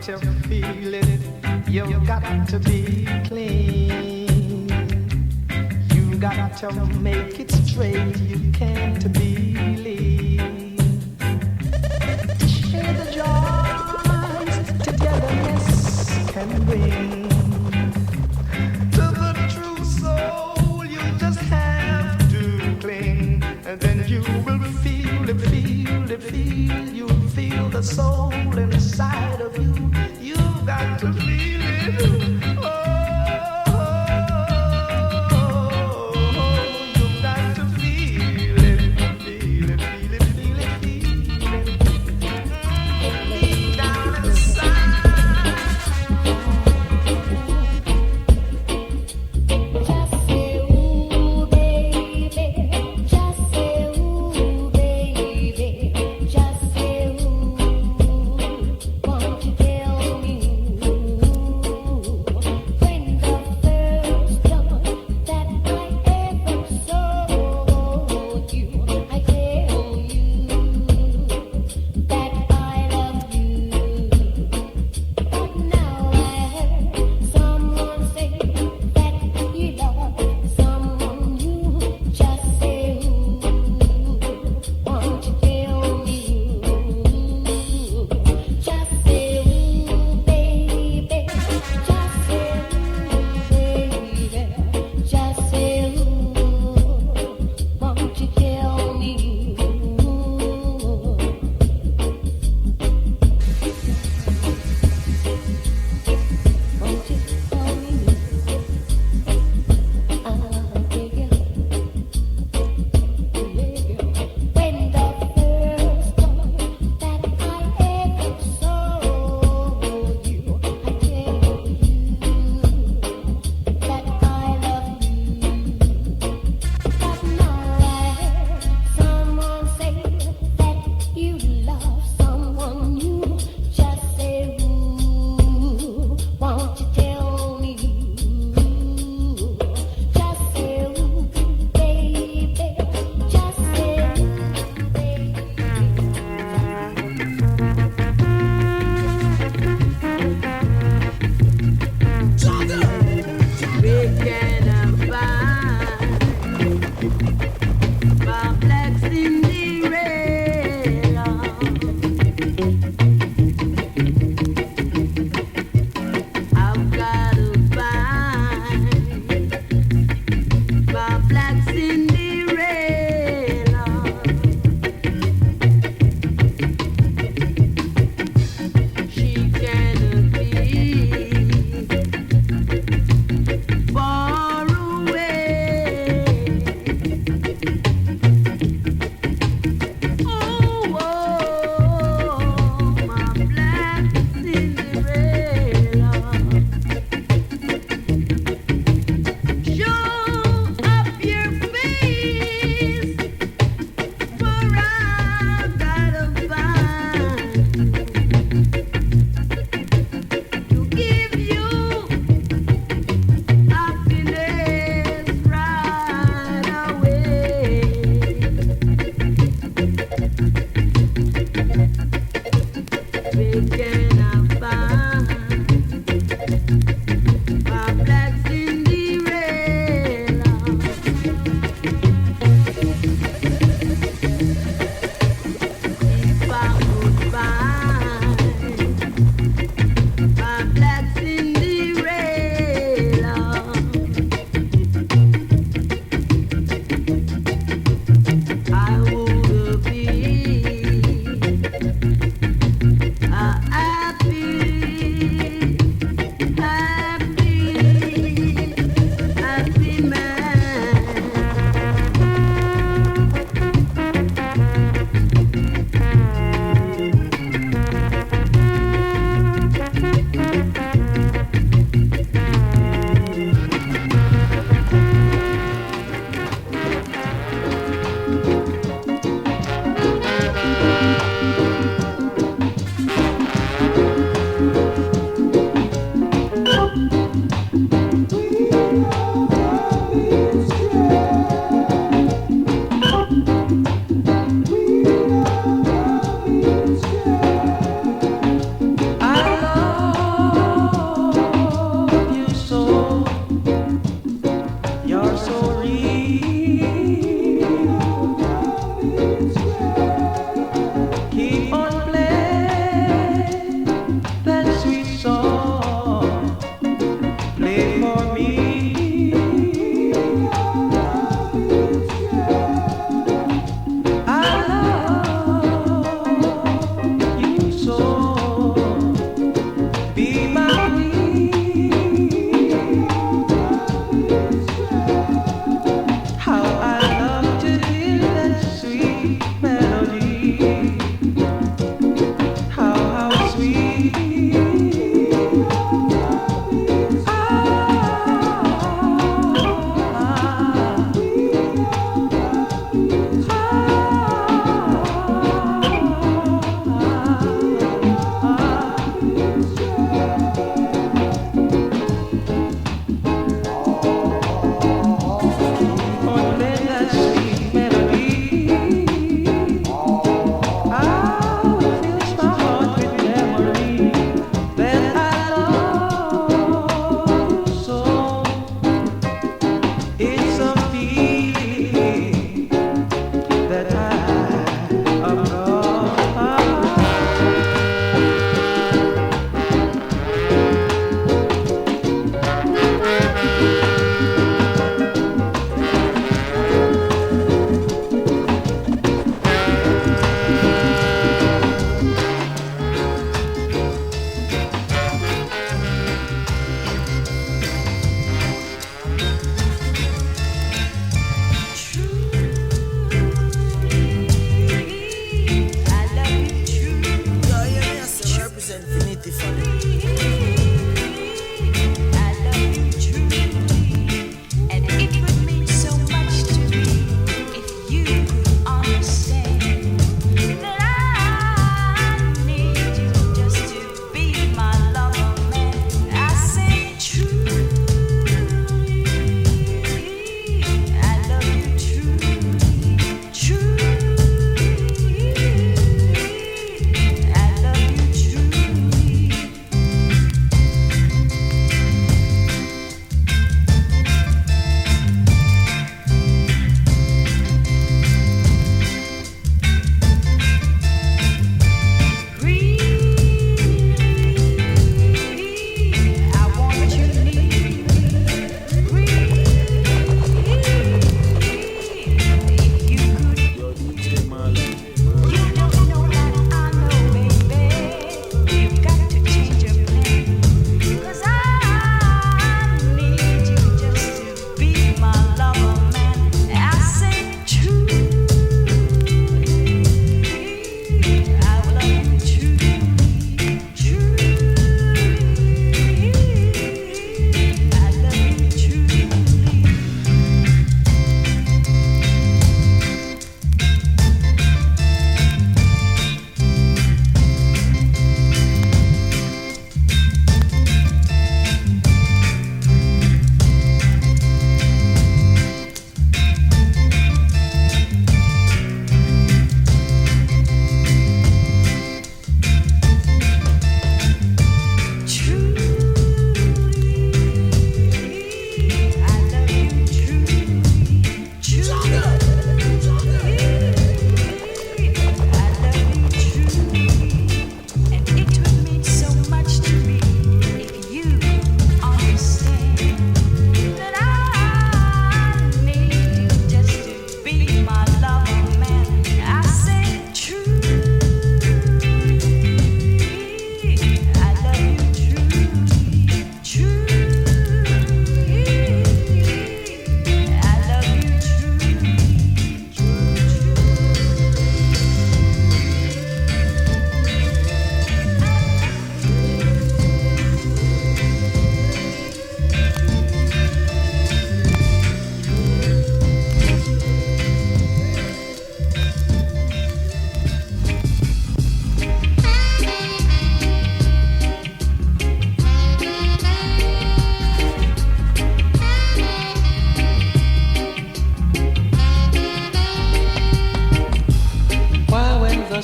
to feel it. You've got to be clean. You got to make it straight. You can't believe. Share the joys togetherness can bring. To the true soul, you just have to cling, and then you will feel it, feel it, feel. You'll feel the soul inside of you. You've got to feel it. You've got to feel it, feel it, feel it, feel it, feel it. Deep down inside. Just say ooh, baby. Just say ooh, baby. Just say ooh. Won't you tell me ooh?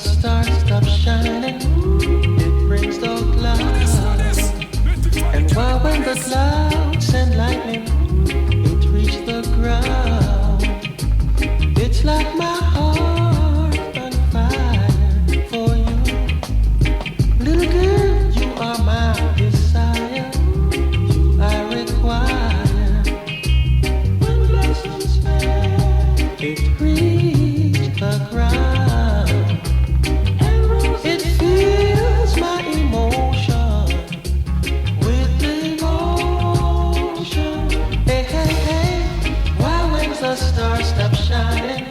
stars stop shining, it brings the clouds. And why when the clouds and lightning, it reach the ground. It's like my heart on fire for you. Little girl, you are my desire. You I require. When blossoms fade, it reach the ground. It fills my emotion with devotion. Hey, hey, hey. Why when the stars stop shining,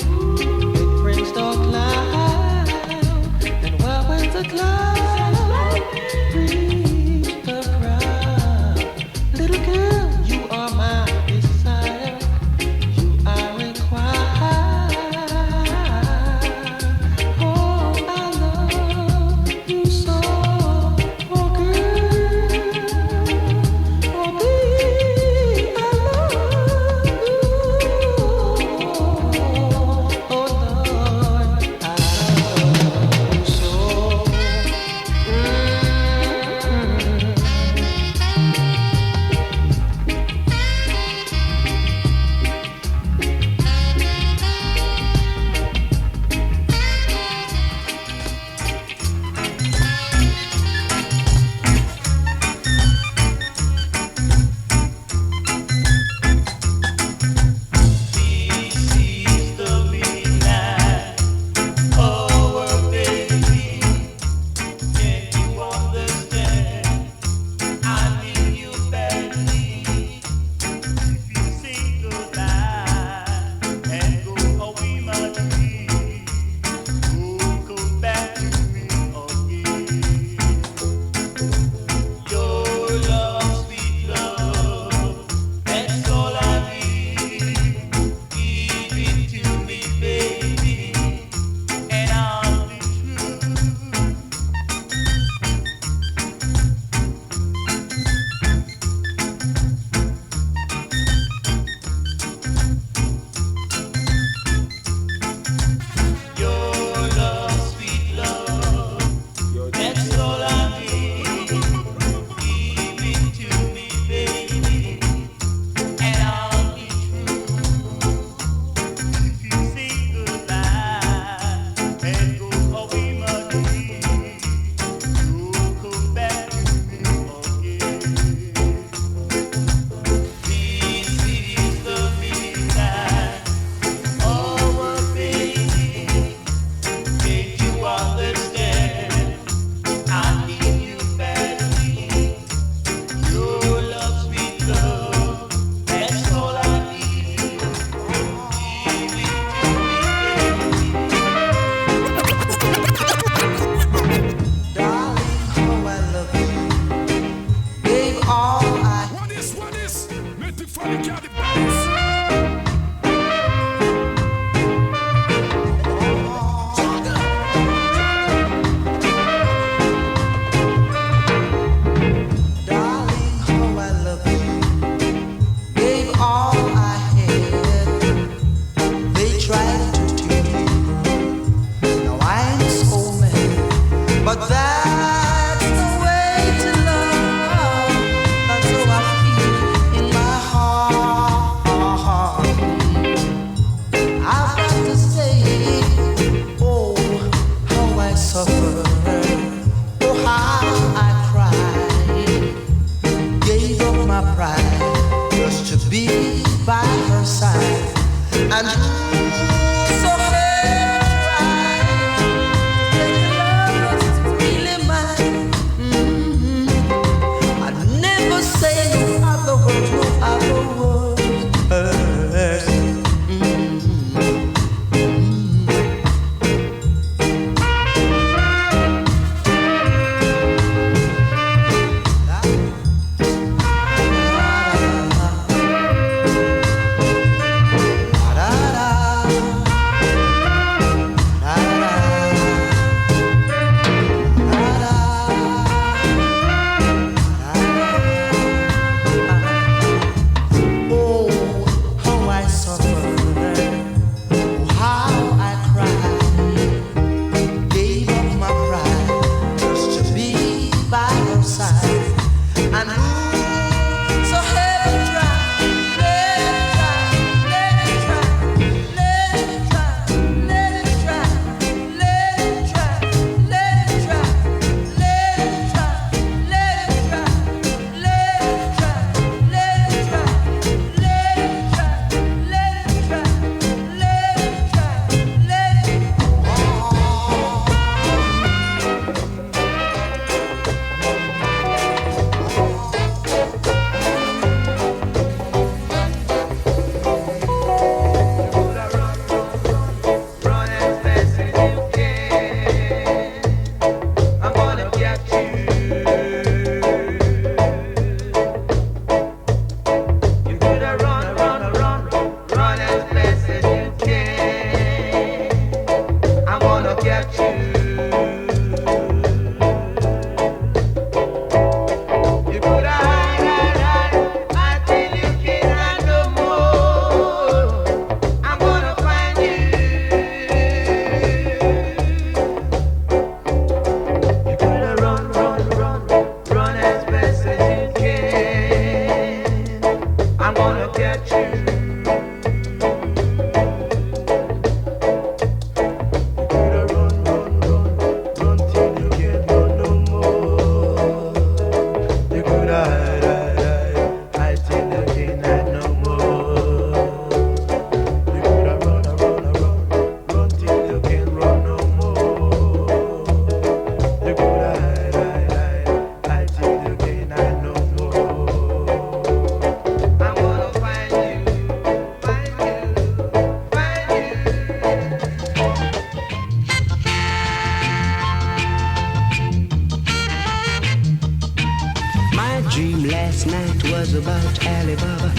about Alibaba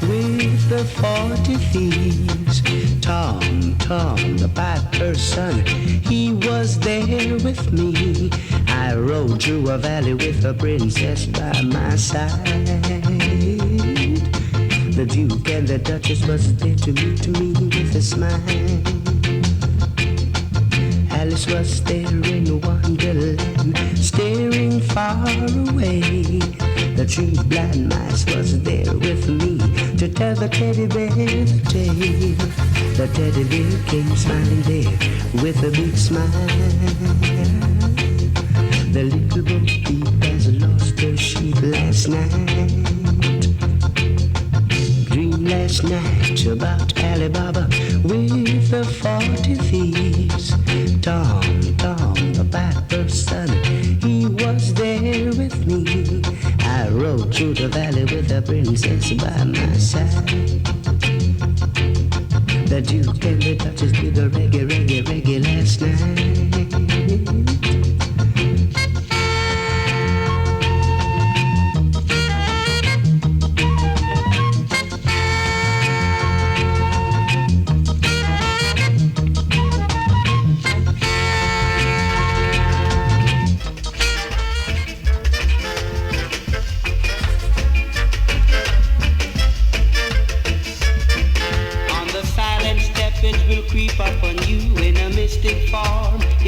with the 40 thieves. Tom, the piper's son, he was there with me. I rode through a valley with a princess by my side. The Duke and the Duchess was there to meet me with a smile. Alice was there in Wonderland, staring far away. The three blind mice was there with me to tell the teddy bear the tale. The teddy bear came smiling there with a big smile. The little bo peep has lost her sheep last night. Dream last night about Alibaba with the 40 thieves. Tom, the piper's son, he was there with me. I rode through the valley with the princess by my side. The Duke and the Duchess did a reggae last night.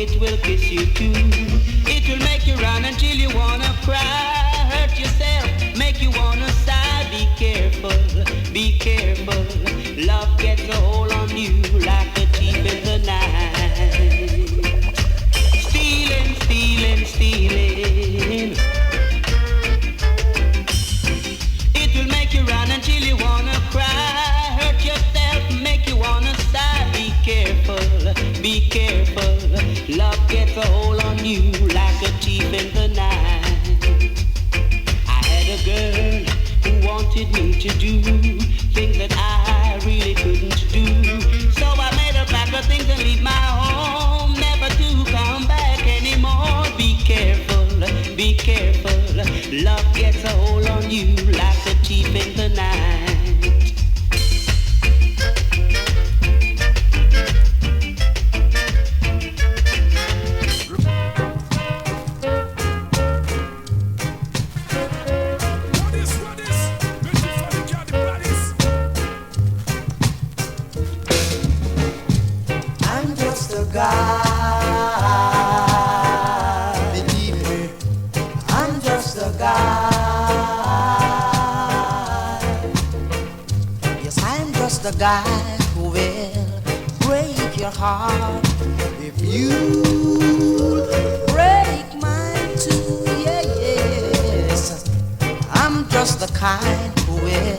It will kiss you too. It will make you run until you wanna cry. Hurt yourself, make you wanna sigh. Be careful, be careful. Love gets a hold on you like a thief in the night. Stealing, stealing, stealing. It will make you run until you wanna cry. Hurt yourself, make you wanna sigh. Be careful, be careful. Love gets a hold on you like a thief in the night. I had a girl who wanted me to do things that I really couldn't do. So I made a pack of things and leave my home, never to come back anymore. Be careful, be careful. Love gets a hold on you like a thief in the night. The guy who will break your heart if you break mine too. Yes, I'm just the kind who will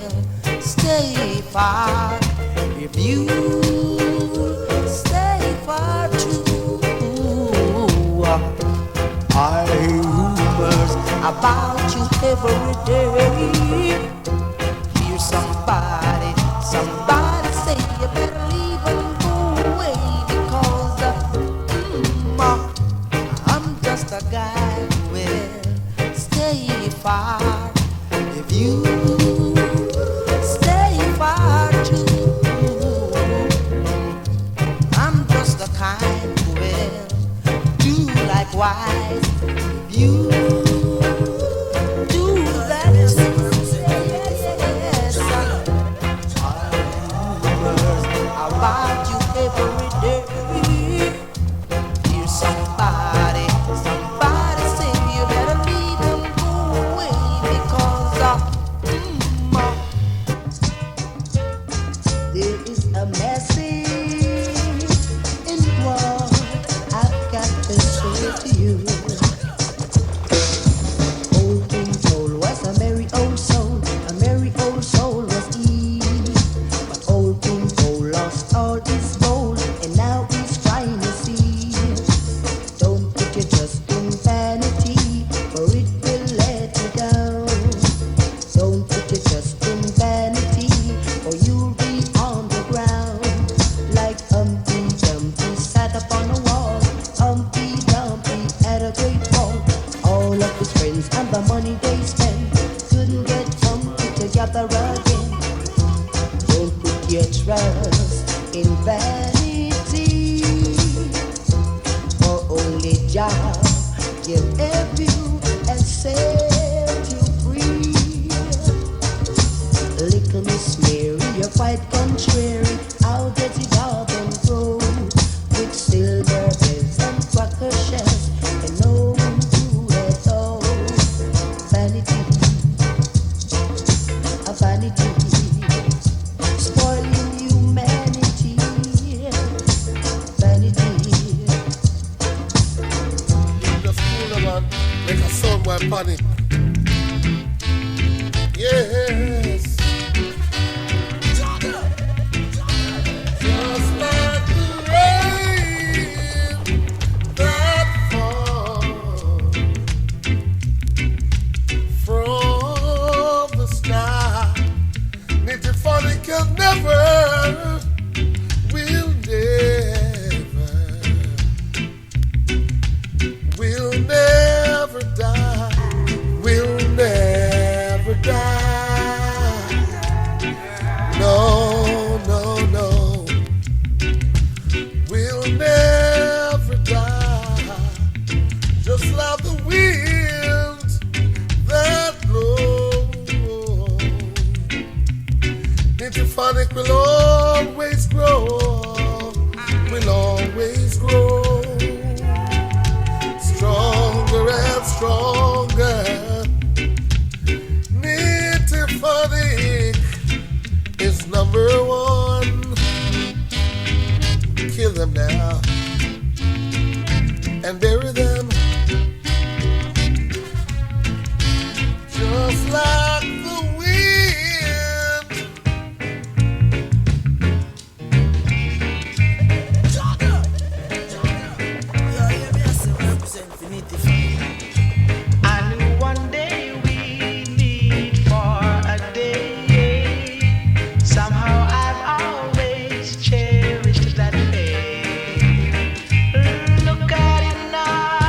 stay far if you stay far too. I hear rumors about you every day. Hear somebody say you better leave and go away because I'm just a guy who will stay far if you stay far too. I'm just the kind who will do likewise if you do that too. About you every day. Hear somebody say you better leave and go away because there is a message in what I've got to say to you. panic. Yes. Just like the rain that falls from the sky. Native funny can never, will never die. Will never die. No, no, no. Will never die. Just like the winds that blow. Interphonic will always grow. Will always grow. Stronger and stronger. Nitty-funny is number one. Kill them now and bury them. Just like the wind. I knew one day we'd meet for a day. Somehow I've always cherished that day. Look at it now.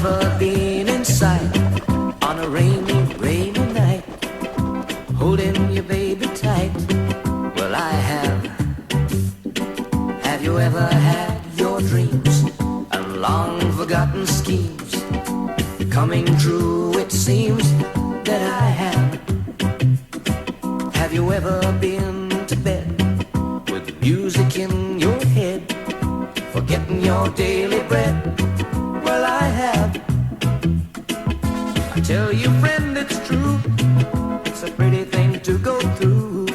ever been inside on a rainy, rainy night, holding your baby tight? Well, I have. Have you ever had your dreams and long forgotten schemes coming true? It seems that I have. Have you ever been to bed with music in your head, forgetting your daily bread? Well, I have. I tell you, friend, it's true. It's a pretty thing to go through,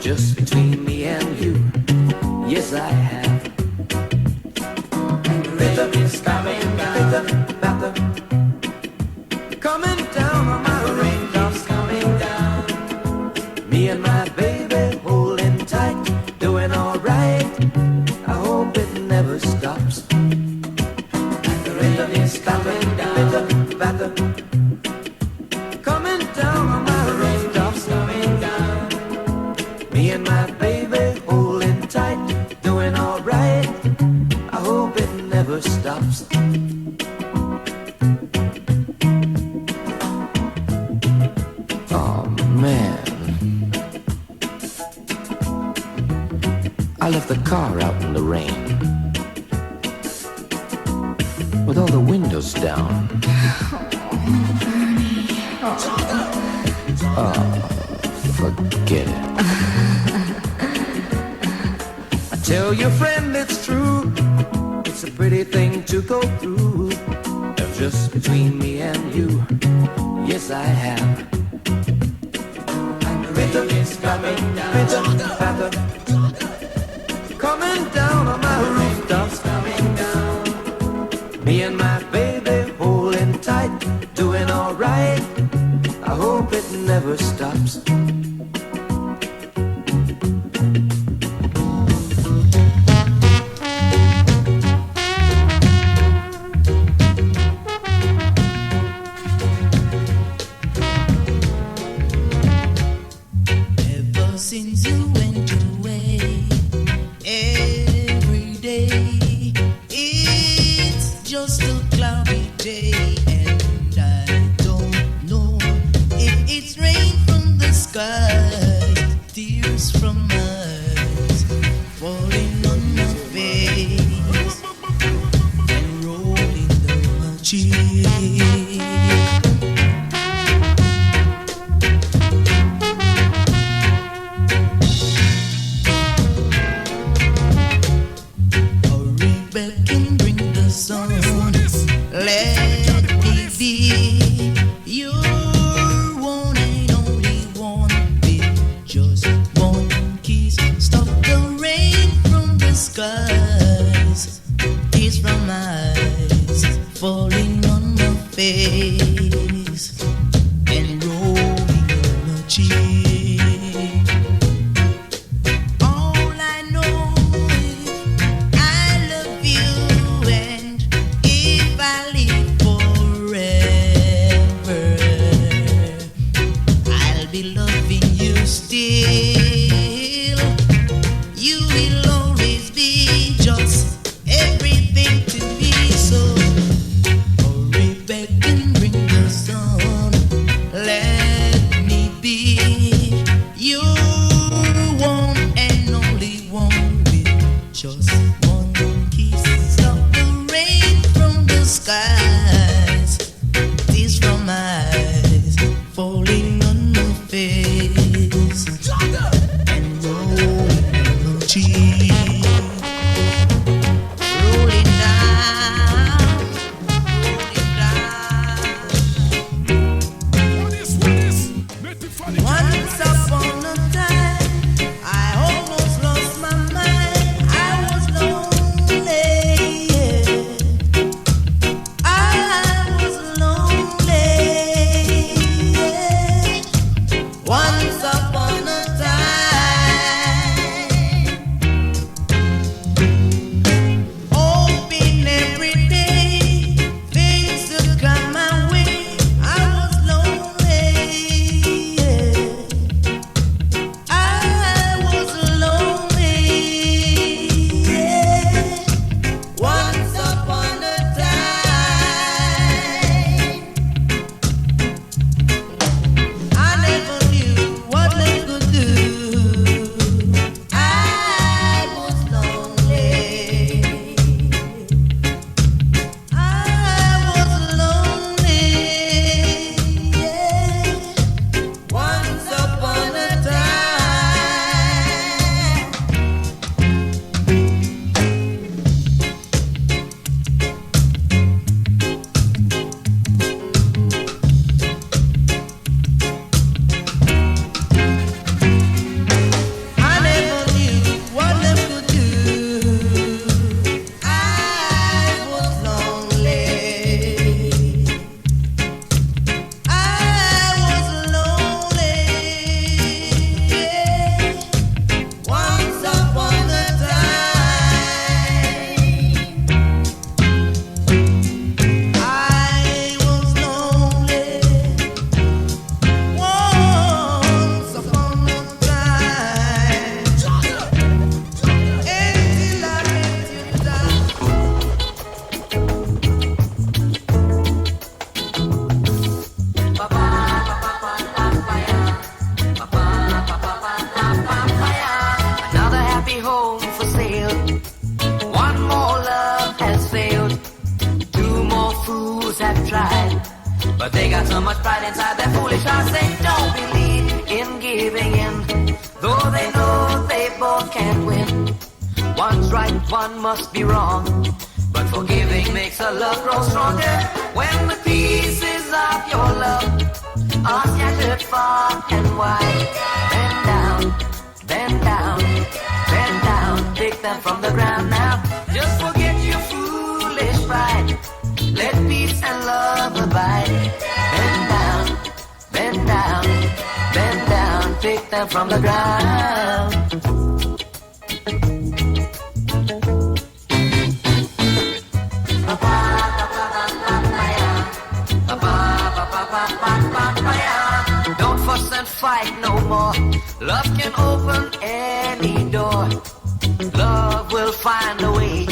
just between me and you. Yes, I have. Rhythm is coming down. Rhythm, coming down on my raindrops coming down. Me and my baby holding tight, doing alright. I hope it never stops. The rhythm is coming down. Rhythm, coming down on my raindrops coming down. Me and my baby holding tight, doing alright. I hope it never stops. Oh man, I left the car out in the rain with all the windows down. Oh, forget it. I tell your friend it's true. It's a pretty thing to go through, just between me and you. Yes, I have. And the rhythm is coming down. Rhythm, coming down on my rooftops, coming down. Me and my baby holding tight, doing alright. I hope it never stops. Ever since you went away, every day it's just a cloudy day, and I don't know if it's rain from the sky, tears from eyes falling on my face and rolling down my cheek. Hurry back and bring the sun. Let me be your one and only one. With just one kiss, stop the rain from the skies. Tears from eyes falling on my face and rolling on my cheek. All I know is I love you, and if I live forever, I'll be loving you still. You will always be just everything to me. So hurry back and bring have tried. But they got so much pride inside their foolish hearts, they don't believe in giving in. Though they know they both can't win. One's right, one must be wrong. But forgiving makes a love grow stronger. When the pieces of your love are scattered far and wide, bend down, bend down, bend down, pick them from the ground now. Just forget your foolish pride. Let peace and love abide. Bend down, bend down, bend down, pick them from the ground. Don't fuss and fight no more. Love can open any door. Love will find a way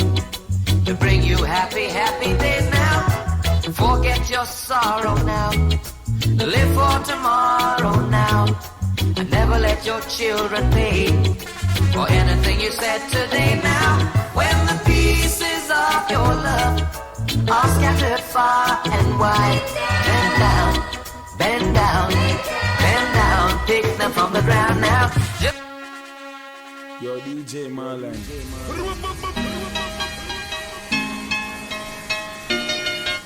to bring you happy, happy days now. Forget your sorrow now. Live for tomorrow now. And never let your children pay for anything you said today now. When the pieces of your love are scattered far and wide, bend down, bend down, bend down, pick them from the ground now. Yo, DJ Marlon.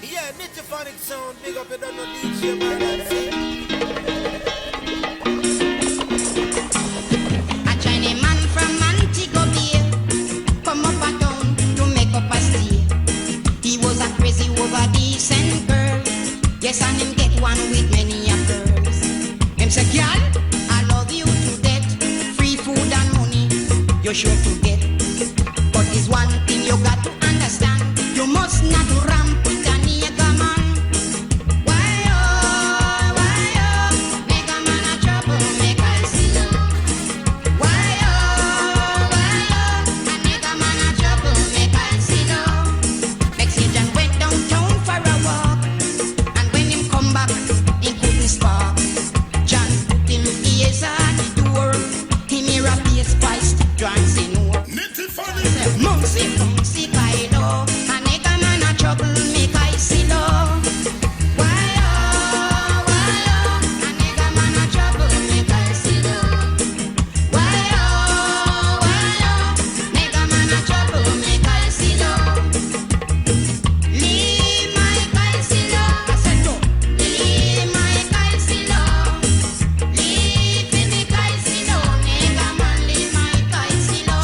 Yeah, Nitty sound, big up it on the DJ Marlon. A Chinese man from Montego Bay come up a town to make up a stay. He was a crazy over decent girl. Yes, and him get one with many a girls. Him say, girl, I love you to death. Free food and money, you're sure to get. But there's one thing you got to understand. You must not ramp with a nigga man. Why oh, nigga man a trouble, make I see you. Why oh, a nigga man a trouble, make I see you. Mexican went downtown for a walk, and when him come back, he couldn't spark. John put him ears at the door. He hear a bass voice dancing over. Mumsy, mumsy, Kaido. A nigga man a trouble, make I see low. Why oh, a nigga man a trouble, make I see low. Why oh, nigga man a trouble, make I see low. Leave my guy see low. I said no. Leave my guy see low. Leave me guy see low. Nigga man, leave my guy see low.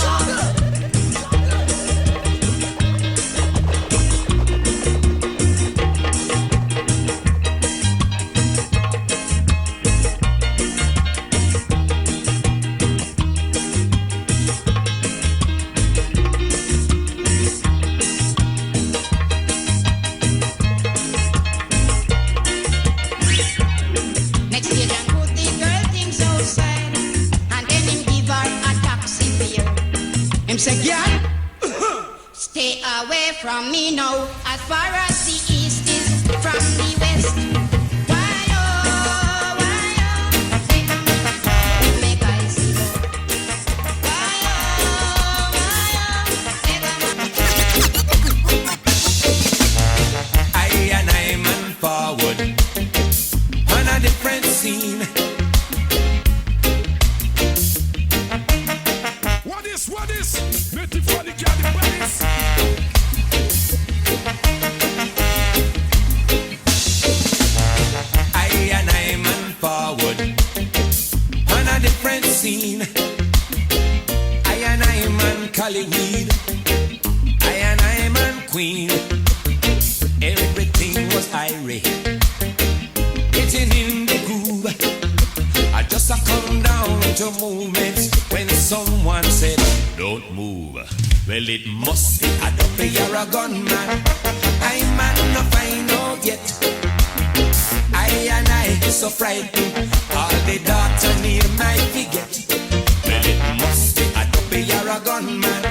Next day, John put the girl things outside, and then him give her a taxi fare. Him say, girl, stay away from me now, as far as the east is from the west. Why oh, make I see you. Why I and I man forward on a different scene. What is? Native for the Cadillacs. I and I man forward on a different scene. I and I man Collyweed. I and I man Queen. Everything was irate. Getting in the groove. I just come down to movements when someone said, don't move. Well, it must be a double, you're a gunman. I man no find out yet. I and I so frightened. All the daughter near my forget. Well, it must be a double, you're a gunman.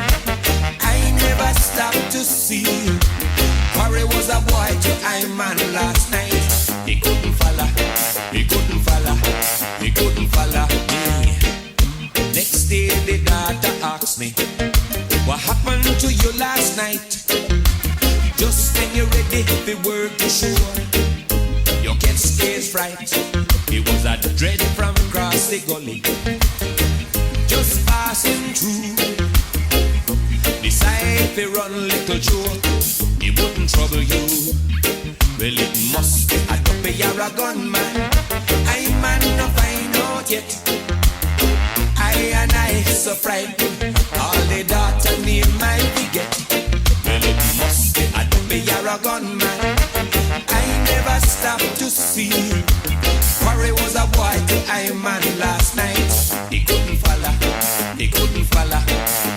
I never stopped to see. Quarry was a boy to I man last night. He couldn't follow. He couldn't follow. He couldn't follow me. Next day the daughter asked me, what happened to you last night? Just when you're ready ready to work the shore. You get stage fright. It was a dread from across the gully. Just passing through. Decide to run little joke. It wouldn't trouble you. Well, it must be a double you're a gunman. I man no find out yet. I so frightened. All the daughter name I forget. Well, it must be a double you're a gunman. I never stopped to see. Corey was a boy to I man last night. He couldn't follow. He couldn't follow.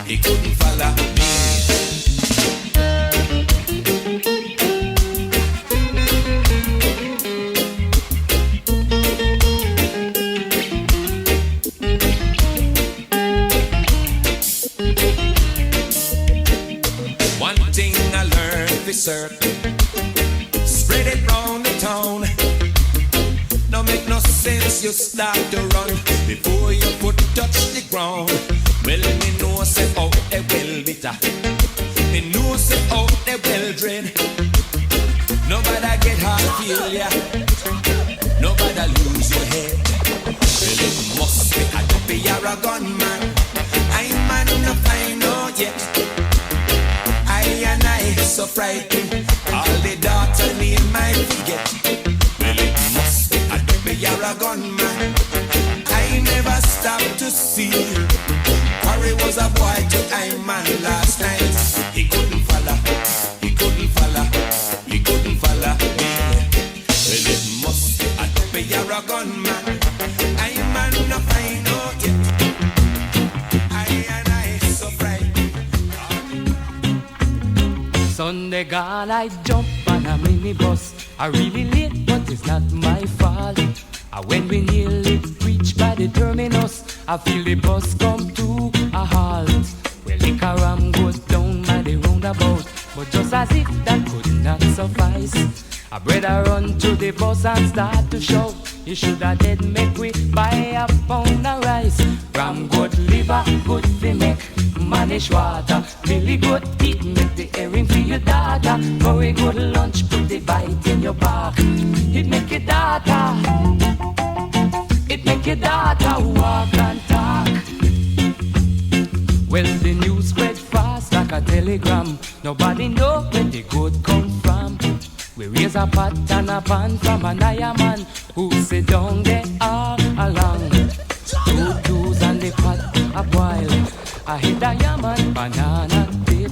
He couldn't follow me. Spread it round the town. Don't make no sense you start to run before your foot touch the ground. Well, me know say out they well bitter. Me know say out they well dread. Nobody get heart failure. Nobody lose your head. Well, it must be a double you're a gunman. I man no find out yet. I so frightened. All the daughter name I forget. Well, it must be a double you're a gunman. I never stopped to see. Corey was a boy to I man last night. He couldn't follow. He couldn't follow. He couldn't follow me. Well, it must be a double you're a gunman. I man no find out yet. I so frightened. Sunday gone, I jump on a minibus. I really late, but it's not my fault. When we nearly reach by the terminus, I feel the bus come to a halt. Well, liquor ram goes down by the roundabout, but just as if that could not suffice, I better run to the bus and start to shout. You should have dead make we buy a pound of rice. Ram good liver, good fi make manish water. Really good teeth make the herring for your daughter. For a good lunch, put the bite in your back. It make your daughter. It make your daughter walk and talk. Well, the news spread fast like a telegram. Nobody know where the good come from. We raise a pot and a pan from an iron man who sit down there all along. Two twos and the pot a boil. I hit a yaman banana dip.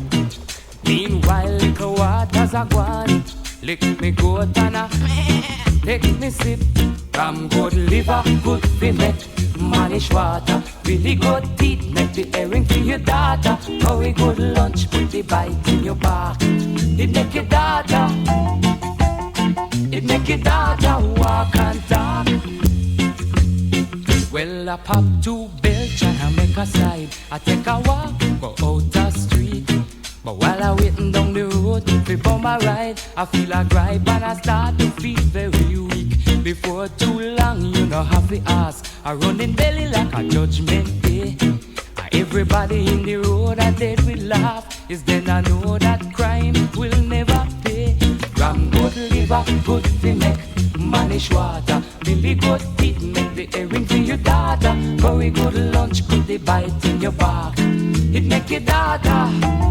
Meanwhile, little waters a gone. Lick me goat and a take me sip. Ram good liver, good fi make manish water. Really good teeth, make the herring for your daughter. How a good lunch, put the bite in your back. It make your daughter. It make your daughter walk and talk. Well, I pop two belch and I make a slide. I take a walk, go out the street. But while I waiting down the road, before my ride, I feel a gripe and I start to feel very weak. Before too long, you know have to ask. I run in belly like a judgment day. Everybody in the road I dead will laugh. Is then I know that crime will never pay. Ram good liver, good to make manish water. Really good teeth, make the herring for your daughter. Very good lunch, put the bite in your back. It make your daughter.